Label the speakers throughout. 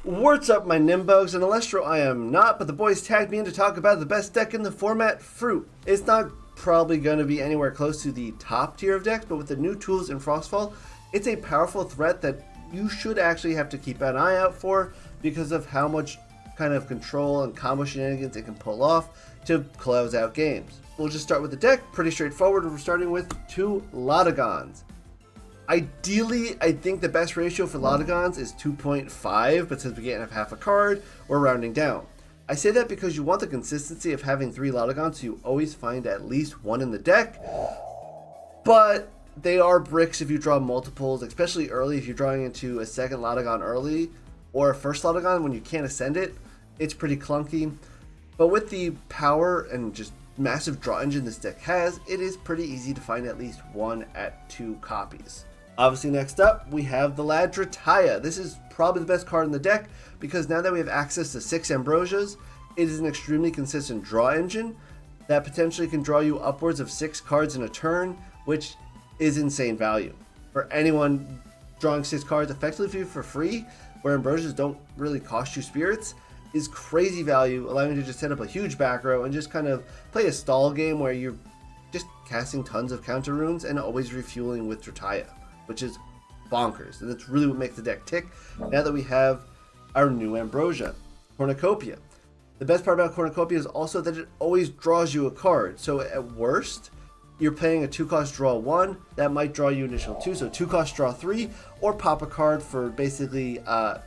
Speaker 1: What's up, my Nimbugs? An Elestral I am not, but the boys tagged me in to talk about the best deck in the format, Fruit. It's not probably going to be anywhere close to the top tier of decks, but with the new tools in Frostfall, it's a powerful threat that you should actually have to keep an eye out for because of how much kind of control and combo shenanigans it can pull off to close out games. We'll just start with the deck, pretty straightforward. We're starting with 2 Lodagons. Ideally, I think the best ratio for Lodagons is 2.5, but since we can't have half a card, we're rounding down. I say that because you want the consistency of having 3 Lodagons, so you always find at least one in the deck, but they are bricks if you draw multiples, especially early if you're drawing into a second Lodagon early, or a first Lodagon when you can't ascend it. It's pretty clunky, but with the power and just massive draw engine this deck has, it is pretty easy to find at least 1 at 2 copies. Obviously, next up, we have the Ladrataya. This is probably the best card in the deck because now that we have access to 6 Ambrosias, it is an extremely consistent draw engine that potentially can draw you upwards of 6 cards in a turn, which is insane value. For anyone drawing 6 cards effectively for free, where Ambrosias don't really cost you spirits, is crazy value, allowing you to just set up a huge back row and just kind of play a stall game where you're just casting tons of counter runes and always refueling with Drataya, which is bonkers, and that's really what makes the deck tick now that we have our new Ambrosia, Cornucopia. The best part about Cornucopia is also that it always draws you a card, so at worst, you're paying a 2-cost draw 1, that might draw you initial 2, so 2-cost draw 3, or pop a card for basically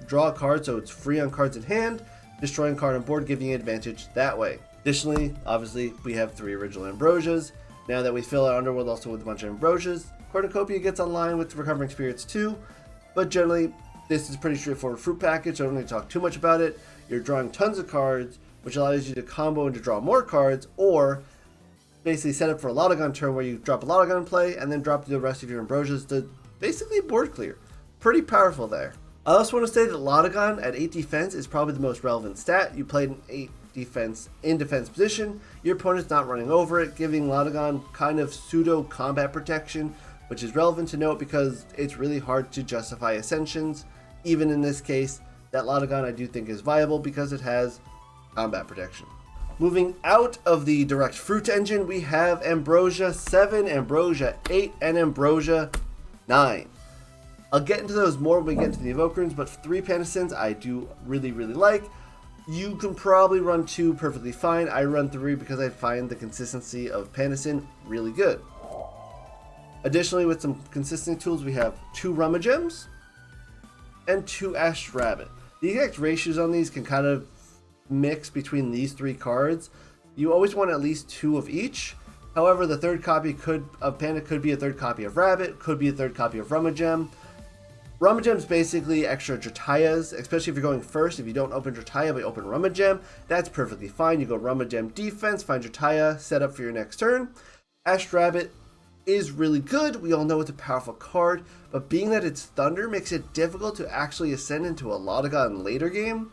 Speaker 1: draw a card, so it's free on cards in hand, destroying a card on board, giving you advantage that way. Additionally, obviously, we have 3 original Ambrosias. Now that we fill our Underworld also with a bunch of Ambrosias, Cornucopia gets online with Recovering Spirits too, but generally, this is a pretty straightforward fruit package, so I don't need to talk too much about it. You're drawing tons of cards, which allows you to combo and to draw more cards, or basically set up for a Lodagon turn where you drop a Lodagon in play, and then drop the rest of your Ambrosias to basically board clear. Pretty powerful there. I also want to say that Lodagon at 8 defense is probably the most relevant stat. You played an 8 defense in defense position, your opponent's not running over it, giving Lodagon kind of pseudo combat protection, which is relevant to note because it's really hard to justify ascensions. Even in this case, that Lodagon I do think is viable because it has combat protection. Moving out of the direct fruit engine, we have Ambrosia 7, Ambrosia 8, and Ambrosia 9. I'll get into those more when we get into the Invoke runes, but 3 Panisins I do really like. You can probably run 2 perfectly fine. I run 3 because I find the consistency of Panisin really good. Additionally, with some consistent tools, we have 2 Rummagems and 2 Ash Rabbit. The exact ratios on these can kind of mix between these 3 cards. You always want at least 2 of each. However, the third copy of Panda could be a third copy of Rabbit, could be a third copy of Rummagem. Rummagem's basically extra Dratayas, especially if you're going first. If you don't open Drataya but open Rummagem, that's perfectly fine. You go Rummagem defense, find Drataya, set up for your next turn. Ash Rabbit is really good. We all know it's a powerful card, but being that it's Thunder makes it difficult to actually ascend into a Lodagon later game,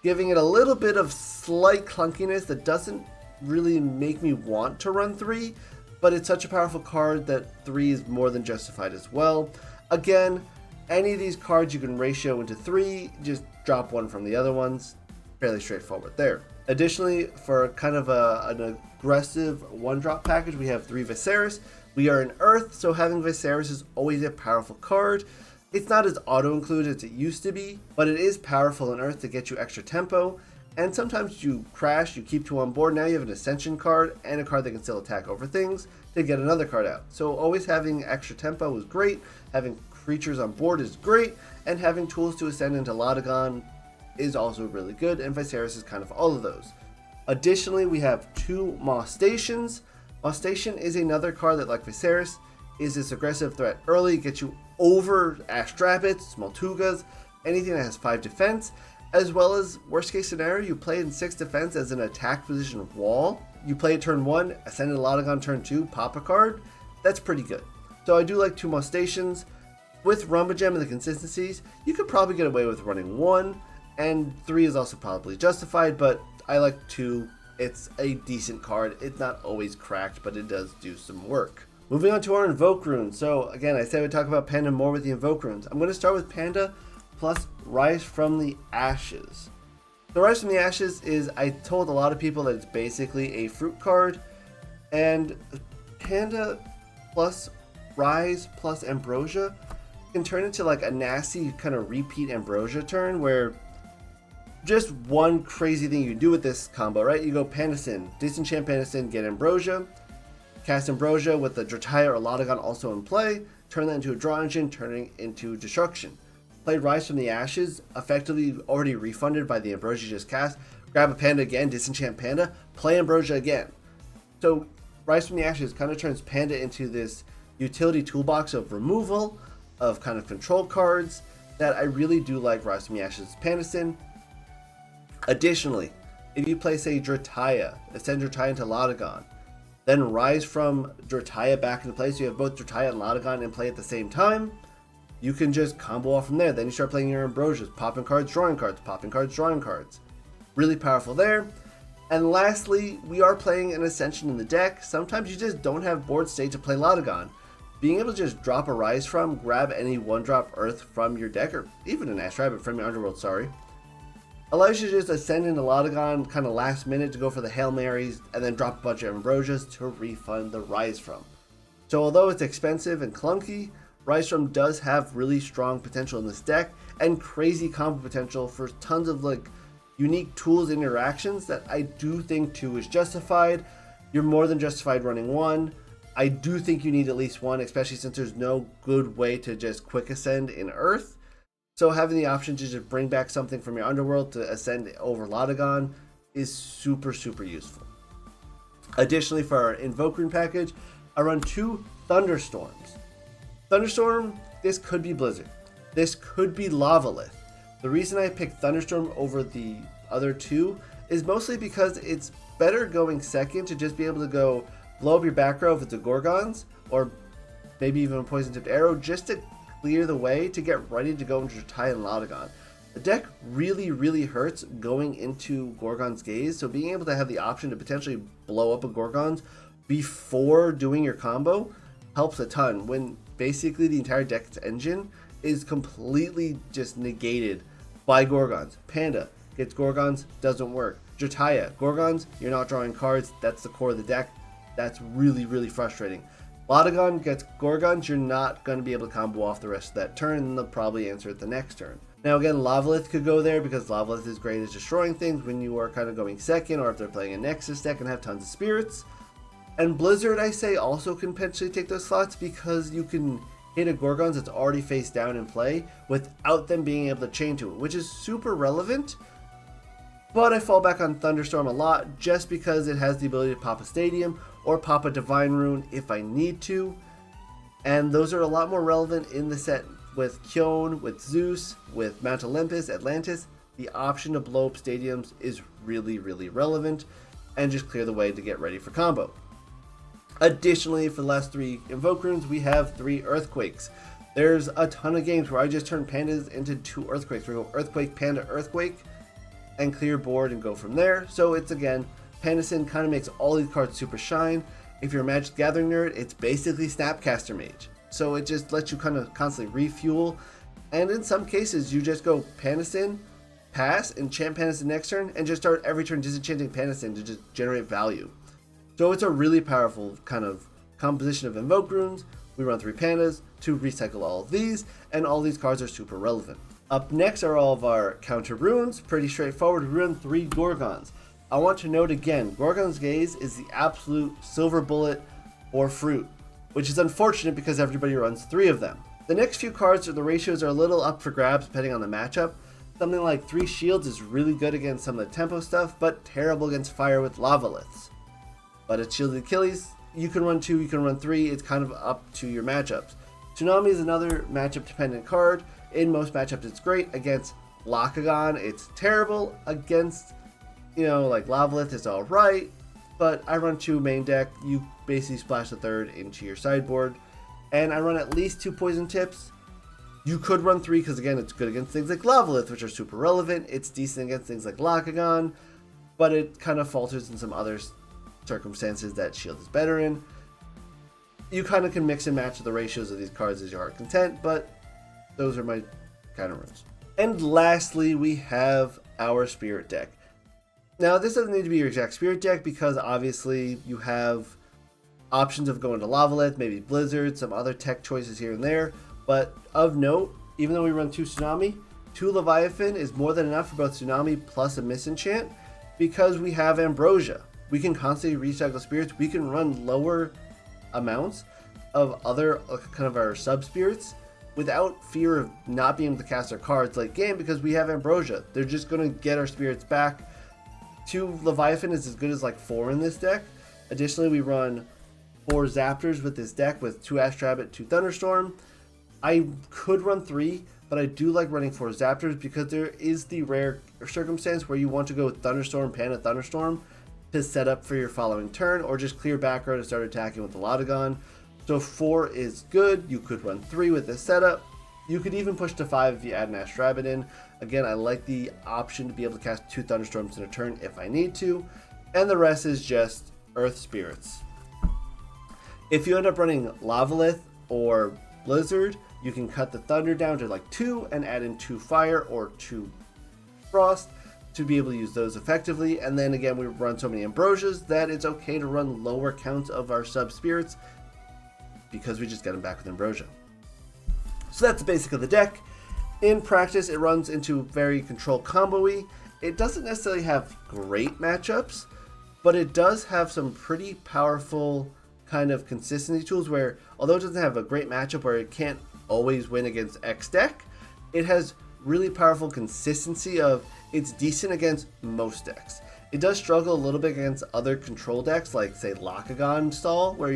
Speaker 1: giving it a little bit of slight clunkiness that doesn't really make me want to run 3, but it's such a powerful card that 3 is more than justified as well. Again, any of these cards you can ratio into 3, just drop 1 from the other ones. Fairly straightforward there. Additionally, for kind of an aggressive 1-drop package, we have 3 Viserys. We are in Earth, so having Viserys is always a powerful card. It's not as auto-included as it used to be, but it is powerful in Earth to get you extra tempo. And sometimes you crash, you keep 2 on board, now you have an Ascension card and a card that can still attack over things to get another card out. So always having extra tempo is great, having creatures on board is great, and having tools to ascend into Lodagon is also really good, and Viserys is kind of all of those. Additionally, we have 2 Moss Stations. Moss Station is another card that, like Viserys, is this aggressive threat early, gets you over Ash Rabbits, Smoltugas, anything that has 5 defense, as well as, worst case scenario, you play in 6 defense as an attack position wall. You play it turn 1, ascend into Lodagon turn 2, pop a card. That's pretty good. So I do like 2 Moss Stations. With Rummagem and the consistencies, you could probably get away with running 1, and 3 is also probably justified, but I like 2. It's a decent card. It's not always cracked, but it does do some work. Moving on to our Invoke runes. So again, I said we'd talk about Panda more with the Invoke runes. I'm going to start with Panda plus Rise from the Ashes. The Rise from the Ashes is, I told a lot of people that it's basically a fruit card, and Panda plus Rise plus Ambrosia can turn into like a nasty kind of repeat Ambrosia turn where just one crazy thing you do with this combo, right? You go Pandasin, disenchant Pandasin, get Ambrosia, cast Ambrosia with the Drataya or Lotagon also in play, turn that into a draw engine, turning into destruction. Play Rise from the Ashes, effectively already refunded by the Ambrosia you just cast, grab a Panda again, disenchant Panda, play Ambrosia again. So Rise from the Ashes kind of turns Panda into this utility toolbox of removal, of kind of control cards that I really do like Rise from the Ashes Pandasin. Additionally, if you play, say, Drataya, ascend Drataya into Lotagon, then Rise from Drataya back into play, so you have both Drataya and Lotagon in play at the same time, you can just combo off from there. Then you start playing your Ambrosias, popping cards, drawing cards, popping cards, drawing cards. Really powerful there. And lastly, we are playing an Ascension in the deck. Sometimes you just don't have board state to play Lotagon. Being able to just drop a Rise from, grab any 1-drop Earth from your deck, or even an Ash Rabbit from your Underworld, allows you to just ascend into Lotagon kind of last minute to go for the Hail Marys and then drop a bunch of Ambrosias to refund the Rise from. So although it's expensive and clunky, Rise from does have really strong potential in this deck and crazy combo potential for tons of like unique tools and interactions that I do think 2 is justified. You're more than justified running 1. I do think you need at least 1, especially since there's no good way to just quick ascend in Earth. So having the option to just bring back something from your Underworld to ascend over Lotagon is super, super useful. Additionally, for our Invoke Rune package, I run 2 Thunderstorms. Thunderstorm, this could be Blizzard. This could be Lavalith. The reason I picked Thunderstorm over the other 2 is mostly because it's better going second to just be able to go blow up your back row if it's a Gorgons, or maybe even a Poison Tipped Arrow, just to clear the way to get ready to go into Drataya and Lotagon. The deck really, really hurts going into Gorgon's Gaze, so being able to have the option to potentially blow up a Gorgons before doing your combo helps a ton, when basically the entire deck's engine is completely just negated by Gorgons. Panda gets Gorgons, doesn't work. Drataya, Gorgons, you're not drawing cards, that's the core of the deck. That's really, really frustrating. Lotagon gets Gorgons, you're not going to be able to combo off the rest of that turn, and they'll probably answer it the next turn. Now again, Lavalith could go there because Lavalith is great at destroying things when you are kind of going second, or if they're playing a Nexus deck and have tons of spirits. And Blizzard, I say, also can potentially take those slots because you can hit a Gorgons that's already face down in play without them being able to chain to it, which is super relevant. But I fall back on Thunderstorm a lot just because it has the ability to pop a Stadium or pop a Divine Rune if I need to. And those are a lot more relevant in the set with Kyone, with Zeus, with Mount Olympus, Atlantis. The option to blow up stadiums is really, really relevant and just clear the way to get ready for combo. Additionally, for the last 3 Invoke Runes, we have 3 Earthquakes. There's a ton of games where I just turn Pandas into 2 Earthquakes. We go Earthquake, Panda, Earthquake, and clear board and go from there. So it's, again, Pandasin kind of makes all these cards super shine. If you're a Magic Gathering nerd, it's basically Snapcaster Mage. So it just lets you kind of constantly refuel. And in some cases, you just go Pandasin, pass, enchant Pandasin next turn, and just start every turn disenchanting Pandasin to just generate value. So it's a really powerful kind of composition of Invoke Runes. We run 3 Pandas to recycle all of these, and all these cards are super relevant. Up next are all of our counter runes. Pretty straightforward. We run 3 Gorgons. I want to note again, Gorgon's Gaze is the absolute silver bullet for fruit, which is unfortunate because everybody runs 3 of them. The next few cards, the ratios are a little up for grabs depending on the matchup. Something like 3 Shields is really good against some of the tempo stuff, but terrible against fire with Lavaliths. But it's Shielded Achilles. You can run 2, you can run 3. It's kind of up to your matchups. Tsunami is another matchup dependent card. In most matchups it's great. Against Locagon it's terrible. Against, like Lavalith it's alright. But I run 2 main deck. You basically splash the 3rd into your sideboard. And I run at least 2 poison tips. You could run 3 because again it's good against things like Lavalith, which are super relevant. It's decent against things like Locagon, but it kind of falters in some other circumstances that Shield is better in. You kind of can mix and match the ratios of these cards as your heart content, but those are my counter runes. And lastly, we have our Spirit deck. Now, this doesn't need to be your exact Spirit deck because obviously you have options of going to Lavalith, maybe Blizzard, some other tech choices here and there. But of note, even though we run 2 Tsunami, 2 Leviathan is more than enough for both Tsunami plus a Misenchant because we have Ambrosia. We can constantly recycle spirits. We can run lower amounts of other kind of our sub-spirits without fear of not being able to cast our cards late game because we have Ambrosia. They're just going to get our spirits back. 2 Leviathan is as good as like 4 in this deck. Additionally, we run 4 Zaptors with this deck with 2 Ash Rabbit, 2 Thunderstorm. I could run 3, but I do like running 4 Zaptors because there is the rare circumstance where you want to go with Thunderstorm, Panda Thunderstorm to set up for your following turn, or just clear back row to start attacking with the Lotagon. So 4 is good. You could run 3 with this setup. You could even push to 5 if you add an Ash Rabbit in. Again, I like the option to be able to cast 2 Thunderstorms in a turn if I need to. And the rest is just Earth Spirits. If you end up running Lavalith or Blizzard, you can cut the Thunder down to like 2 and add in 2 Fire or 2 Frost to be able to use those effectively. And then again, we run so many Ambrosias that it's okay to run lower counts of our sub-spirits because we just get them back with Ambrosia. So that's the basic of the deck. In practice, it runs into very control combo-y. It doesn't necessarily have great matchups, but it does have some pretty powerful kind of consistency tools where, although it doesn't have a great matchup where it can't always win against X deck, it has really powerful consistency of it's decent against most decks. It does struggle a little bit against other control decks like say Locagon stall, where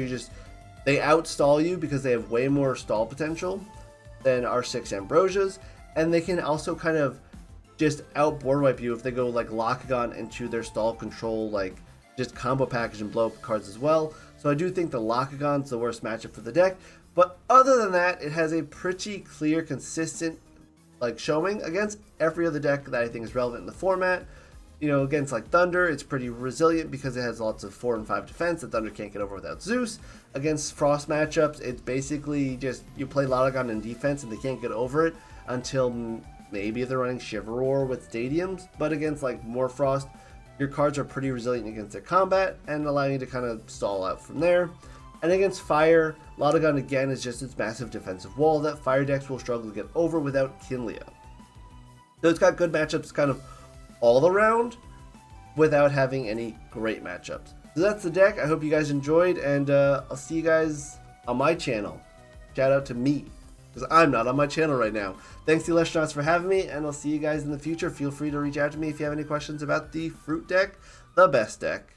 Speaker 1: they outstall you because they have way more stall potential than our 6 Ambrosias, and they can also kind of just outboard wipe you if they go like Locagon into their stall control, like just combo package and blow up cards as well. So I do think the Locagon's the worst matchup for the deck, but other than that, it has a pretty clear, consistent like showing against every other deck that I think is relevant in the format. You know, against like Thunder, it's pretty resilient because it has lots of 4 and 5 defense that Thunder can't get over without Zeus. Against Frost matchups, it's basically just you play Lotagon in defense and they can't get over it until maybe they're running Shiveror with Stadiums. But against like more Frost, your cards are pretty resilient against their combat and allow you to kind of stall out from there. And against Fire, Lotagon again is just its massive defensive wall that Fire decks will struggle to get over without Kinlia. So it's got good matchups kind of all around without having any great matchups. So that's the deck. I hope you guys enjoyed, and I'll see you guys on my channel. Shout out to me, because I'm not on my channel right now. Thanks to Elestrals for having me, and I'll see you guys in the future. Feel free to reach out to me if you have any questions about the Fruit deck, the best deck.